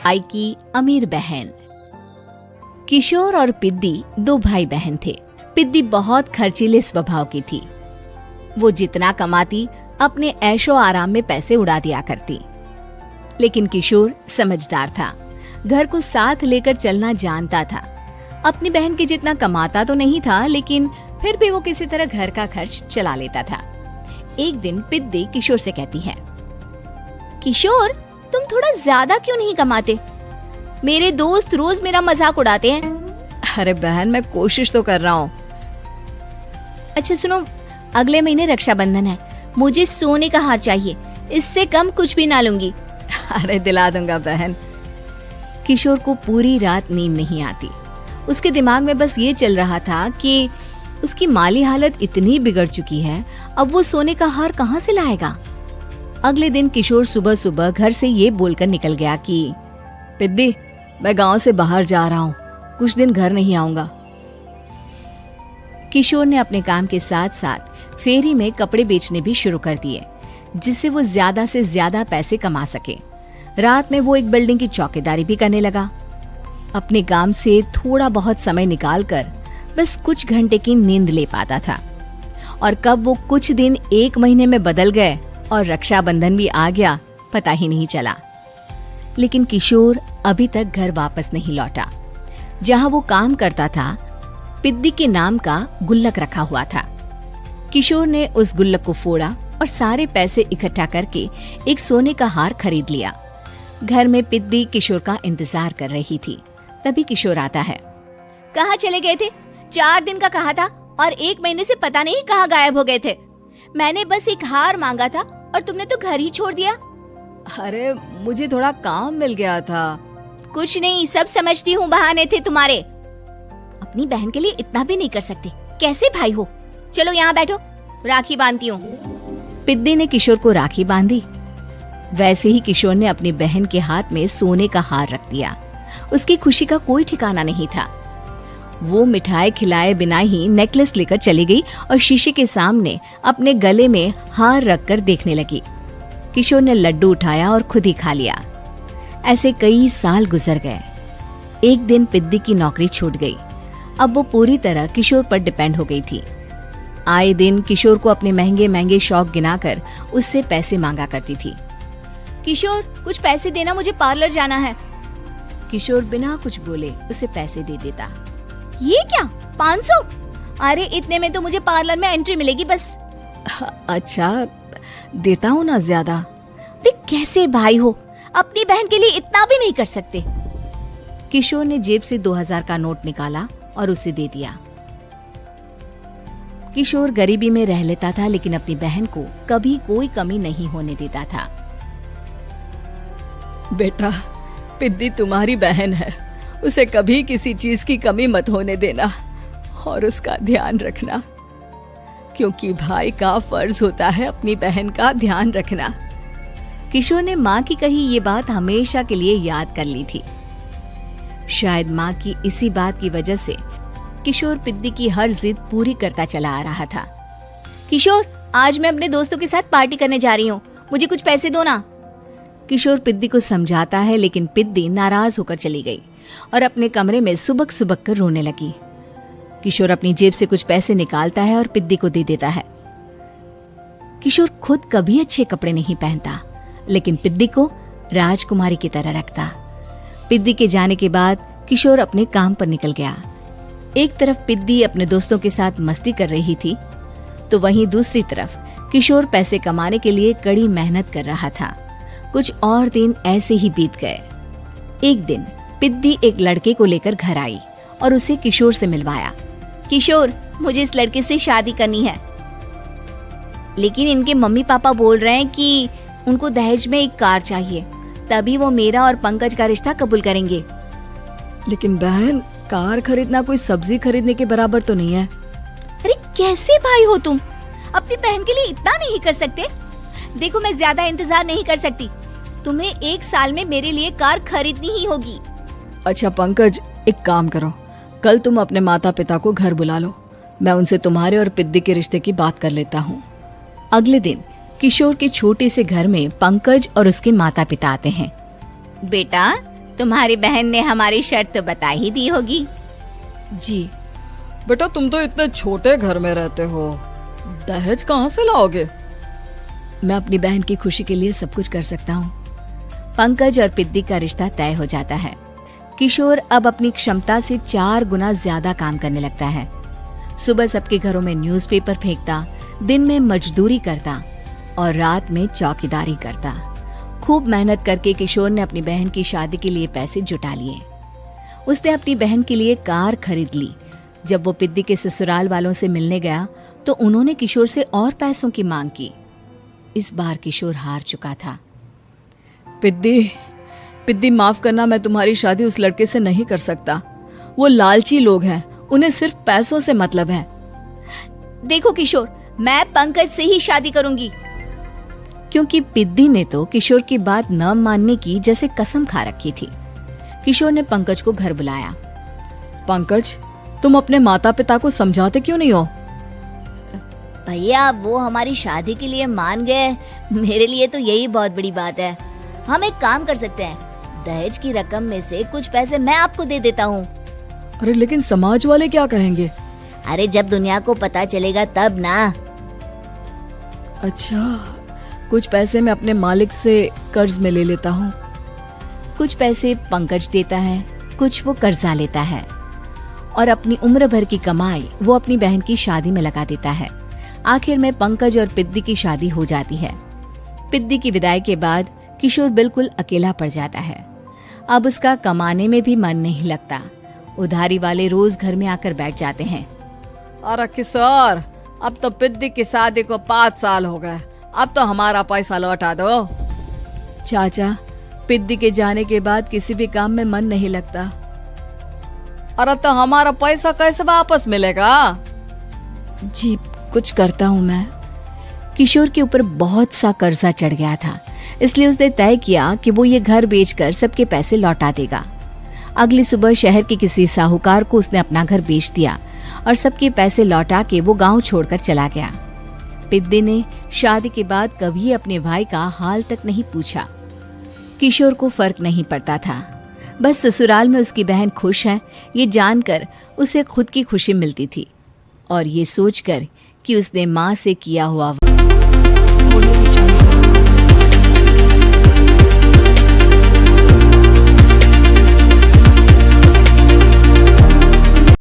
भाई की अमीर बहन। किशोर और पिद्दी दो भाई बहन थे। पिद्दी बहुत खर्चीले स्वभाव की थी। वो जितना कमाती अपने ऐशो आराम में पैसे उड़ा दिया करती। लेकिन किशोर समझदार था, घर को साथ लेकर चलना जानता था। अपनी बहन के जितना कमाता तो नहीं था, लेकिन फिर भी वो किसी तरह घर का खर्च चला लेता था। एक दिन पिद्दी किशोर से कहती है, किशोर, तुम थोड़ा ज्यादा क्यों नहीं कमाते? मेरे दोस्त रोज मेरा मजाक उड़ाते हैं। अरे बहन, मैं कोशिश तो कर रहा हूँ। अच्छा सुनो, अगले महीने रक्षाबंधन है, मुझे सोने का हार चाहिए, इससे कम कुछ भी ना लूंगी। अरे दिला दूंगा बहन। किशोर को पूरी रात नींद नहीं आती। उसके दिमाग में बस ये चल रहा था कि उसकी माली हालत इतनी बिगड़ चुकी है, अब वो सोने का हार कहाँ से लाएगा। अगले दिन किशोर सुबह सुबह घर से ये बोलकर निकल गया कि पिद्दी, मैं गांव से बाहर जा रहा हूँ, कुछ दिन घर नहीं आऊंगा। किशोर ने अपने काम के साथ साथ फेरी में कपड़े बेचने भी शुरू कर दिए, जिससे वो ज्यादा से ज्यादा पैसे कमा सके। रात में वो एक बिल्डिंग की चौकीदारी भी करने लगा। अपने काम से थोड़ा बहुत समय निकालकर बस कुछ घंटे की नींद ले पाता था। और कब वो कुछ दिन एक महीने में बदल गए और रक्षाबंधन भी आ गया, पता ही नहीं चला। लेकिन किशोर अभी तक घर वापस नहीं लौटा। जहां वो काम करता था, पिद्दी के नाम का गुल्लक रखा हुआ था। किशोर ने उस गुल्लक को फोड़ा और सारे पैसे इकट्ठा करके एक सोने का हार खरीद लिया। घर में पिद्दी किशोर का इंतजार कर रही थी। तभी किशोर आता है। कहाँ चले गए थे? 4 दिन का कहा था और 1 महीने से पता नहीं कहाँ गायब हो गए थे। मैंने बस एक हार मांगा था और तुमने तो घर ही छोड़ दिया। अरे मुझे थोड़ा काम मिल गया था। कुछ नहीं, सब समझती हूँ, बहाने थे तुम्हारे। अपनी बहन के लिए इतना भी नहीं कर सकते, कैसे भाई हो? चलो यहाँ बैठो, राखी बांधती हूँ। पिद्दी ने किशोर को राखी बांधी। वैसे ही किशोर ने अपनी बहन के हाथ में सोने का हार रख दिया। उसकी खुशी का कोई ठिकाना नहीं था। वो मिठाई खिलाए बिना ही नेकलेस लेकर चली गई और शीशे के सामने अपने गले में हार रखकर देखने लगी। किशोर ने लड्डू उठाया और खुद ही खा लिया। ऐसे कई साल गुजर गए। एक दिन पिद्दी की नौकरी छूट गई। अब वो पूरी तरह किशोर पर डिपेंड हो गई थी। आए दिन किशोर को अपने महंगे महंगे शौक गिनाकर उससे पैसे मांगा करती थी। किशोर, कुछ पैसे देना, मुझे पार्लर जाना है। किशोर बिना कुछ बोले उसे पैसे दे देता। ये क्या, 500? अरे इतने में तो मुझे पार्लर में एंट्री मिलेगी बस। अच्छा, देता हूँ ना ज्यादा। अरे कैसे भाई हो, अपनी बहन के लिए इतना भी नहीं कर सकते। किशोर ने जेब से 2000 का नोट निकाला और उसे दे दिया। किशोर गरीबी में रह लेता था, लेकिन अपनी बहन को कभी कोई कमी नहीं होने देता था। बेटा, पिद्दी तुम्हारी बहन है, उसे कभी किसी चीज की कमी मत होने देना और उसका ध्यान रखना, क्योंकि भाई का फर्ज होता है अपनी बहन का ध्यान रखना। किशोर ने माँ की कही ये बात हमेशा के लिए याद कर ली थी। शायद माँ की इसी बात की वजह से किशोर पिद्दी की हर जिद पूरी करता चला आ रहा था। किशोर, आज मैं अपने दोस्तों के साथ पार्टी करने जा रही हूँ, मुझे कुछ पैसे दो ना। किशोर पिद्दी को समझाता है, लेकिन पिद्दी नाराज होकर चली गई और अपने कमरे में सुबक सुबक कर रोने लगी। किशोर अपनी जेब से कुछ पैसे निकालता है और पिद्दी को दे देता है। किशोर खुद कभी अच्छे कपड़े नहीं पहनता, लेकिन पिद्दी को राजकुमारी की तरह रखता। पिद्दी के जाने के बाद किशोर अपने काम पर निकल गया। एक तरफ पिद्दी अपने दोस्तों के साथ मस्ती कर रही थी, तो वहीं दूसरी तरफ किशोर पैसे कमाने के लिए कड़ी मेहनत कर रहा था। कुछ और दिन ऐसे ही बीत गए। एक दिन पिद्दी एक लड़के को लेकर घर आई और उसे किशोर से मिलवाया। किशोर, मुझे इस लड़के से शादी करनी है, लेकिन इनके मम्मी पापा बोल रहे हैं कि उनको दहेज में एक कार चाहिए, तभी वो मेरा और पंकज का रिश्ता कबूल करेंगे। लेकिन बहन, कार खरीदना कोई सब्जी खरीदने के बराबर तो नहीं है। अरे कैसे भाई हो तुम, अपनी बहन के लिए इतना नहीं कर सकते? देखो, मैं ज्यादा इंतजार नहीं कर सकती, तुम्हें 1 साल में मेरे लिए कार खरीदनी ही होगी। अच्छा पंकज, एक काम करो, कल तुम अपने माता पिता को घर बुला लो, मैं उनसे तुम्हारे और पिद्दी के रिश्ते की बात कर लेता हूँ। अगले दिन किशोर के छोटे से घर में पंकज और उसके माता पिता आते हैं। बेटा, तुम्हारी बहन ने हमारी शर्त तो बता ही दी होगी। जी बेटा, तुम तो इतने छोटे घर में रहते हो, दहेज कहाँ से लाओगे? मैं अपनी बहन की खुशी के लिए सब कुछ कर सकता हूँ। पंकज और पिद्दी का रिश्ता तय हो जाता है। किशोर अब अपनी क्षमता से 4 गुना ज्यादा काम करने लगता है। सुबह सबके घरों में न्यूज़पेपर फेंकता, दिन में मजदूरी करता और रात में चौकीदारी करता। खूब मेहनत करके किशोर ने अपनी बहन की शादी के लिए पैसे जुटा लिए। उसने अपनी बहन के लिए कार खरीद ली। जब वो पिद्दी के ससुराल वालों से मिलने गया तो उन्होंने किशोर से और पैसों की मांग की। इस बार किशोर हार चुका था। पिद्दी माफ करना, मैं तुम्हारी शादी उस लड़के से नहीं कर सकता। वो लालची लोग हैं, उन्हें सिर्फ पैसों से मतलब है। देखो किशोर, मैं पंकज से ही शादी करूंगी। क्योंकि पिद्दी ने तो किशोर की बात न मानने की जैसे कसम खा रखी थी। किशोर ने पंकज को घर बुलाया। पंकज, तुम अपने माता पिता को समझाते क्यों नहीं हो? भैया, वो हमारी शादी के लिए मान गए, मेरे लिए तो यही बहुत बड़ी बात है। हम एक काम कर सकते हैं, दहेज की रकम में से कुछ पैसे मैं आपको दे देता हूँ। अरे लेकिन समाज वाले क्या कहेंगे? अरे जब दुनिया को पता चलेगा तब ना। अच्छा, कुछ पैसे मैं अपने मालिक से कर्ज में ले लेता हूँ। कुछ पैसे पंकज देता है, कुछ वो कर्जा लेता है और अपनी उम्र भर की कमाई वो अपनी बहन की शादी में लगा देता है। आखिर में पंकज और पिद्दी की शादी हो जाती है। पिद्दी की विदाई के बाद किशोर बिल्कुल अकेला पड़ जाता है। अब उसका कमाने में भी मन नहीं लगता। उधारी वाले रोज घर में आकर बैठ जाते हैं। अरे किशोर, अब तो पिद्दी की शादी को 5 साल हो गए, अब तो हमारा पैसा लौटा दो। चाचा, पिद्दी के जाने के बाद किसी भी काम में मन नहीं लगता। अरे तो हमारा पैसा कैसे वापस मिलेगा? जी, कुछ करता हूँ मैं। किशोर के ऊपर बहुत सा कर्जा चढ़ गया था, इसलिए उसने तय किया कि वो ये घर बेचकर सबके पैसे लौटा देगा। अगली सुबह शहर के किसी साहूकार को उसने अपना घर बेच दिया और सबके पैसे लौटा के वो गांव छोड़कर चला गया। पिद्दी ने शादी के बाद कभी अपने भाई का हाल तक नहीं पूछा। किशोर को फर्क नहीं पड़ता था, बस ससुराल में उसकी बहन खुश है ये जानकर उसे खुद की खुशी मिलती थी और ये सोचकर कि उसने माँ से किया हुआ